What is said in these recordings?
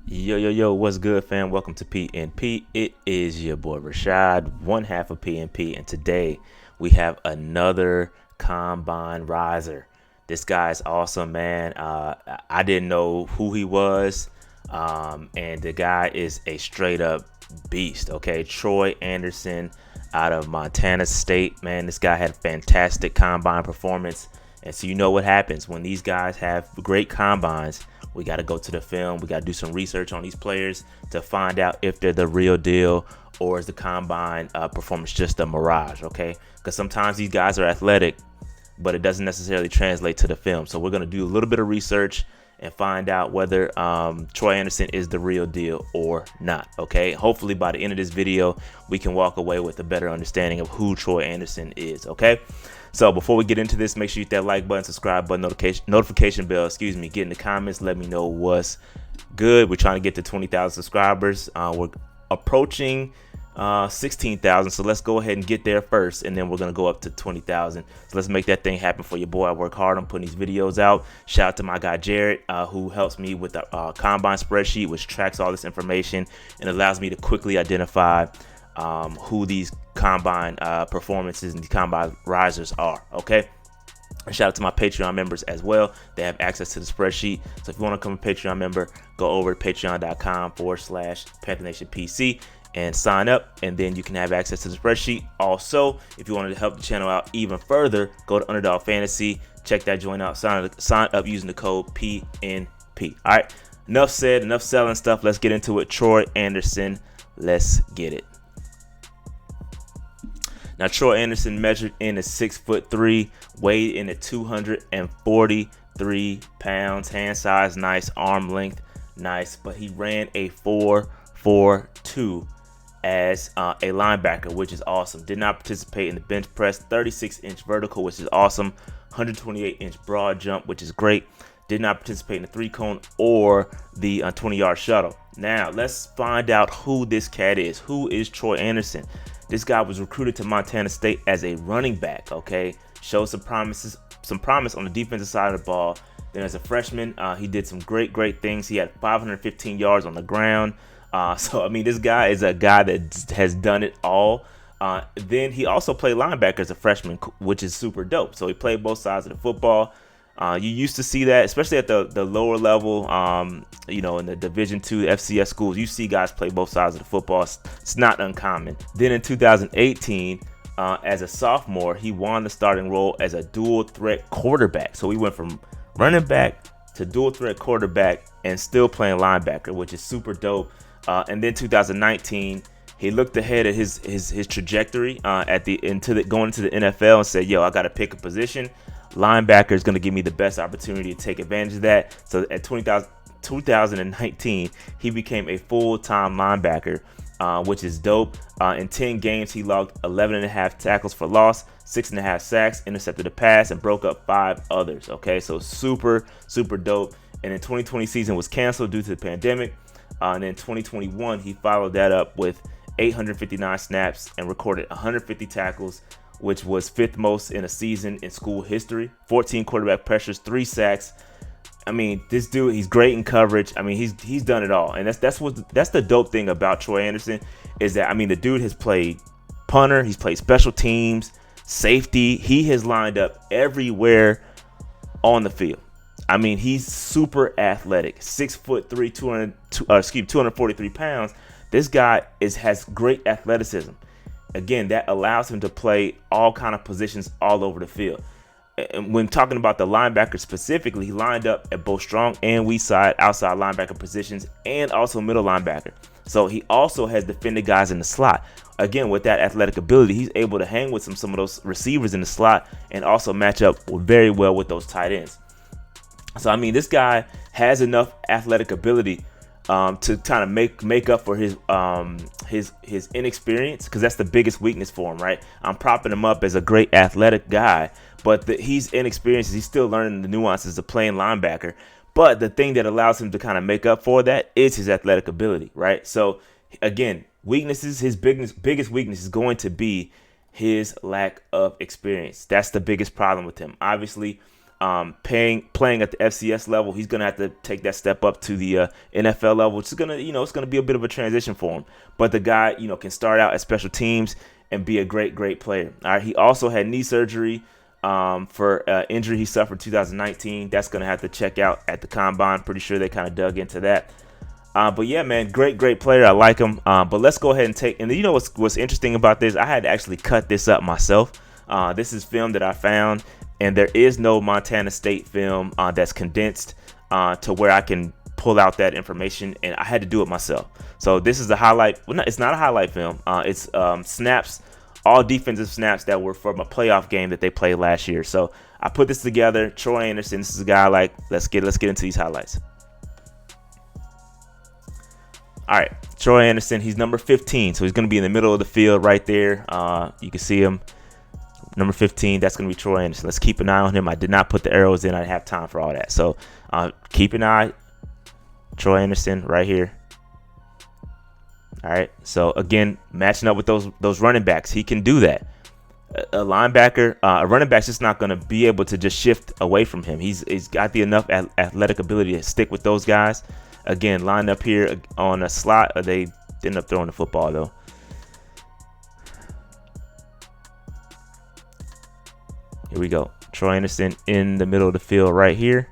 Yo, what's good, fam? Welcome to PNP. It is your boy Rashad, one half of PNP, and today we have another combine riser. This guy's awesome, man. I didn't know who he was, and the guy is a straight up beast. Okay, Troy Andersen out of Montana State, man. This guy had a fantastic combine performance. And so you know what happens when these guys have great combines. We got to go to the film. We got to do some research on these players to find out if they're the real deal or is the combine performance just a mirage, okay? Because sometimes these guys are athletic, but it doesn't necessarily translate to the film. So we're going to do a little bit of research and find out whether Troy Andersen is the real deal or not, okay? Hopefully by the end of this video, we can walk away with a better understanding of who Troy Andersen is, okay? So before we get into this, make sure you hit that like button, subscribe button, notification bell, get in the comments, let me know what's good. We're trying to get to 20,000 subscribers. We're approaching 16,000, so let's go ahead and get there first, and then we're gonna go up to 20,000. So let's make that thing happen for your boy. I work hard on putting these videos out. Shout out to my guy Jared, who helps me with the combine spreadsheet, which tracks all this information and allows me to quickly identify who these combine performances and these combine risers are. Okay. And shout out to my Patreon members as well. They have access to the spreadsheet. So if you want to become a Patreon member, go over to patreon.com/PanthernAtionPC and sign up, and then you can have access to the spreadsheet. Also, if you wanted to help the channel out even further, go to Underdog Fantasy, check that joint out, sign up using the code PNP. All right, enough said, enough selling stuff. Let's get into it. Troy Andersen, let's get it. Now, Troy Andersen measured in at 6'3", weighed in at 243 pounds, hand size nice, arm length nice, but he ran a 4.42 as a linebacker, which is awesome. Did not participate in the bench press, 36-inch vertical, which is awesome, 128-inch broad jump, which is great. Did not participate in the 3-cone or the 20-yard shuttle. Now, let's find out who this cat is. Who is Troy Andersen? This guy was recruited to Montana State as a running back, okay? Showed some promise on the defensive side of the ball. Then as a freshman, he did some great things. He had 515 yards on the ground. So, I mean, this guy is a guy that has done it all. Then he also played linebacker as a freshman, which is super dope. So he played both sides of the football. You used to see that, especially at the lower level, in the Division II FCS schools. You see guys play both sides of the football. It's not uncommon. Then in 2018, as a sophomore, he won the starting role as a dual threat quarterback. So he went from running back to dual threat quarterback and still playing linebacker, which is super dope. And then 2019, he looked ahead at his trajectory going into the NFL and said, "Yo, I got to pick a position. Linebacker is going to give me the best opportunity to take advantage of that." So at 2019, he became a full-time linebacker, which is dope. In 10 games, he logged 11.5 tackles for loss, 6.5 sacks, intercepted a pass, and broke up 5 others. Okay, so super dope. And in 2020 season was canceled due to the pandemic. And in 2021, he followed that up with 859 snaps and recorded 150 tackles, which was 5th most in a season in school history. 14 quarterback pressures, 3 sacks. I mean, this dude, he's great in coverage. I mean, he's done it all, and that's the dope thing about Troy Andersen is that, I mean, the dude has played punter, he's played special teams, safety. He has lined up everywhere on the field. I mean, he's super athletic, 6'3", 243 pounds. This guy has great athleticism. Again, that allows him to play all kind of positions all over the field. And when talking about the linebacker specifically, he lined up at both strong and weak side, outside linebacker positions, and also middle linebacker. So he also has defended guys in the slot. Again, with that athletic ability, he's able to hang with some of those receivers in the slot and also match up very well with those tight ends. So, I mean, this guy has enough athletic ability to kind of make up for his inexperience, because that's the biggest weakness for him, right? I'm propping him up as a great athletic guy, but he's inexperienced. He's still learning the nuances of playing linebacker. But the thing that allows him to kind of make up for that is his athletic ability, right? So again, weaknesses, his biggest weakness is going to be his lack of experience. That's the biggest problem with him. Obviously, playing at the FCS level. He's gonna have to take that step up to the NFL level, which is gonna, it's gonna be a bit of a transition for him. But the guy, can start out at special teams and be a great player. All right. He also had knee surgery for injury he suffered 2019. That's gonna have to check out at the combine. Pretty sure they kind of dug into that. But yeah, man, great player. I like him. But let's go ahead and take. And what's interesting about this? I had to actually cut this up myself. This is film that I found, and there is no Montana State film that's condensed to where I can pull out that information, and I had to do it myself. So this is a highlight. Well, it's not a highlight film. It's snaps, all defensive snaps that were from a playoff game that they played last year. So I put this together. Troy Andersen. This is a guy like. Let's get into these highlights. All right, Troy Andersen, he's number 15, so he's going to be in the middle of the field right there. You can see him, number 15. That's going to be Troy Andersen. Let's keep an eye on him. I did not put the arrows in. I didn't have time for all that. So keep an eye. Troy Andersen right here. All right, so again, matching up with those running backs, he can do that. A linebacker, a running back's just not going to be able to just shift away from him. He's got the enough athletic ability to stick with those guys. Again, lined up here on a slot. They ended up throwing the football, though. Here we go. Troy Andersen in the middle of the field right here.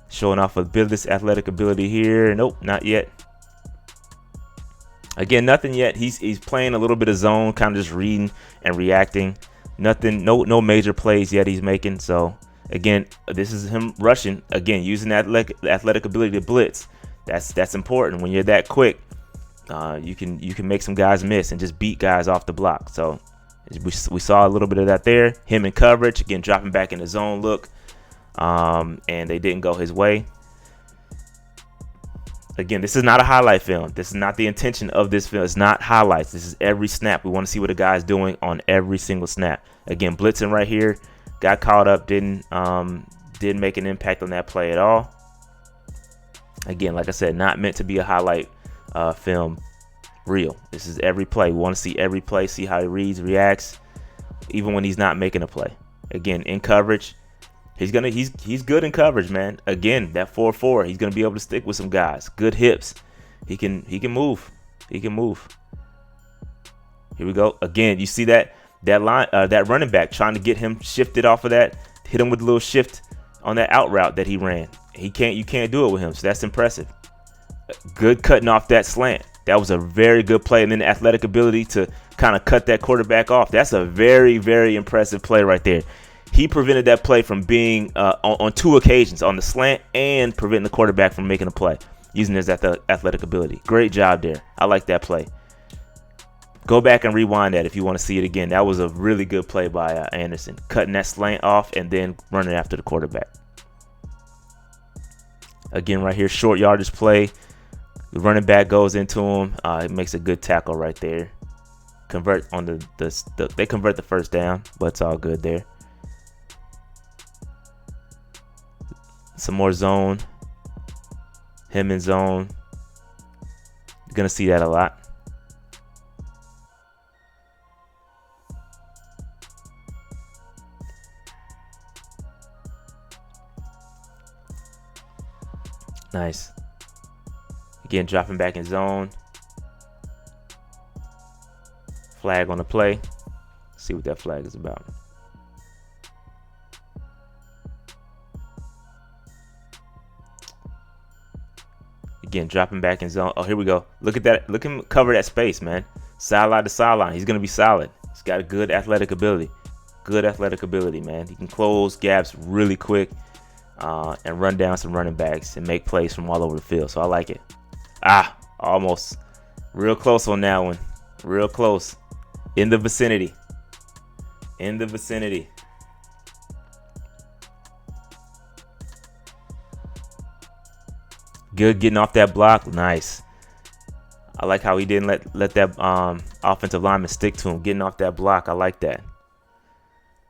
Showing off a bit of this athletic ability here. Nope, not yet. Again, nothing yet. He's playing a little bit of zone, kind of just reading and reacting. Nothing, no major plays yet he's making, so... Again, this is him rushing. Again, using that athletic ability to blitz. That's important. When you're that quick, you can make some guys miss and just beat guys off the block. So we saw a little bit of that there. Him in coverage, again, dropping back in the zone look, and they didn't go his way. Again, this is not a highlight film. This is not the intention of this film. It's not highlights. This is every snap. We want to see what a guy's doing on every single snap. Again, blitzing right here. Got caught up, didn't make an impact on that play at all. Again, like I said, not meant to be a highlight film reel. This is every play. We want to see every play, see how he reads, reacts, even when he's not making a play. Again, in coverage, he's good in coverage, man. Again, that 4-4, he's gonna be able to stick with some guys. Good hips. He can move. He can move. Here we go. Again, you see that running back trying to get him shifted off of that, hit him with a little shift on that out route that he ran. You can't do it with him, so that's impressive. Good cutting off that slant. That was a very good play, and then the athletic ability to kind of cut that quarterback off. That's a very impressive play right there. He prevented that play from being on two occasions, on the slant and preventing the quarterback from making a play using his athletic ability. Great job there. I like that play. Go back and rewind that if you want to see it again. That was a really good play by Andersen, cutting that slant off and then running after the quarterback. Again, right here, short yardage play. The running back goes into him. It makes a good tackle right there. Convert on they convert the first down, but it's all good there. Some more zone. Him in zone. You're gonna see that a lot. Nice. Again, dropping back in zone. Flag on the play. See what that flag is about. Again, dropping back in zone. Oh, here we go. Look at that. Look at him cover that space, man. Sideline to sideline. He's going to be solid. He's got a good athletic ability. Good athletic ability, man. He can close gaps really quick. And run down some running backs and make plays from all over the field. So I like it. Almost. Real close on that one. Real close. In the vicinity. In the vicinity. Good getting off that block. Nice. I like how he didn't let that offensive lineman stick to him. Getting off that block. I like that.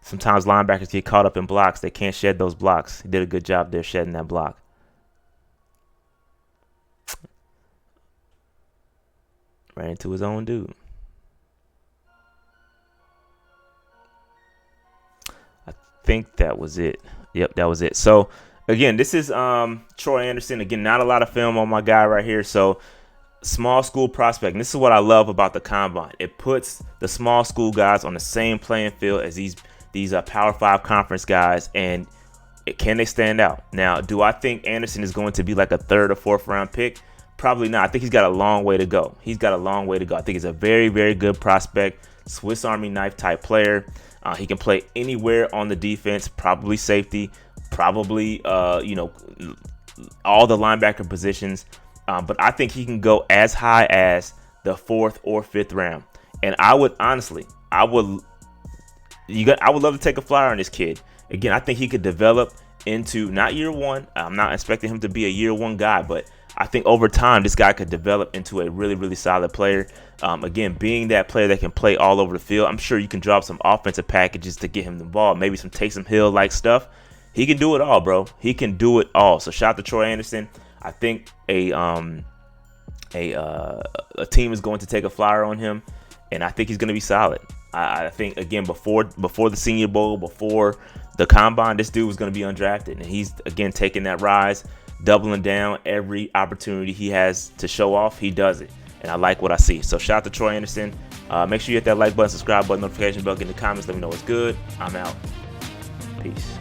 Sometimes linebackers get caught up in blocks. They can't shed those blocks. He did a good job there shedding that block. Ran into his own dude. I think that was it. Yep, that was it. So again, this is Troy Andersen. Again, not a lot of film on my guy right here. So small school prospect. And this is what I love about the combine. It puts the small school guys on the same playing field as these Power 5 conference guys. And can they stand out? Now, do I think Andersen is going to be like a 3rd or 4th round pick? Probably not. I think he's got a long way to go. He's got a long way to go. I think he's a very, very good prospect, Swiss Army knife type player. He can play anywhere on the defense, probably safety, probably all the linebacker positions. But I think he can go as high as the 4th or 5th round. And I would honestly, I would love to take a flyer on this kid. Again, I think he could develop into not year one. I'm not expecting him to be a year one guy, but I think over time this guy could develop into a really, really solid player. Again, being that player that can play all over the field, I'm sure you can drop some offensive packages to get him the ball, maybe some Taysom Hill like stuff. He can do it all, bro. He can do it all. So shout out to Troy Andersen. I think a team is going to take a flyer on him, and I think he's going to be solid. I think, again, before the Senior Bowl, before the Combine, this dude was going to be undrafted, and he's, again, taking that rise, doubling down. Every opportunity he has to show off, he does it, and I like what I see. So shout out to Troy Andersen. Make sure you hit that like button, subscribe button, notification bell, get in the comments, let me know what's good. I'm out. Peace.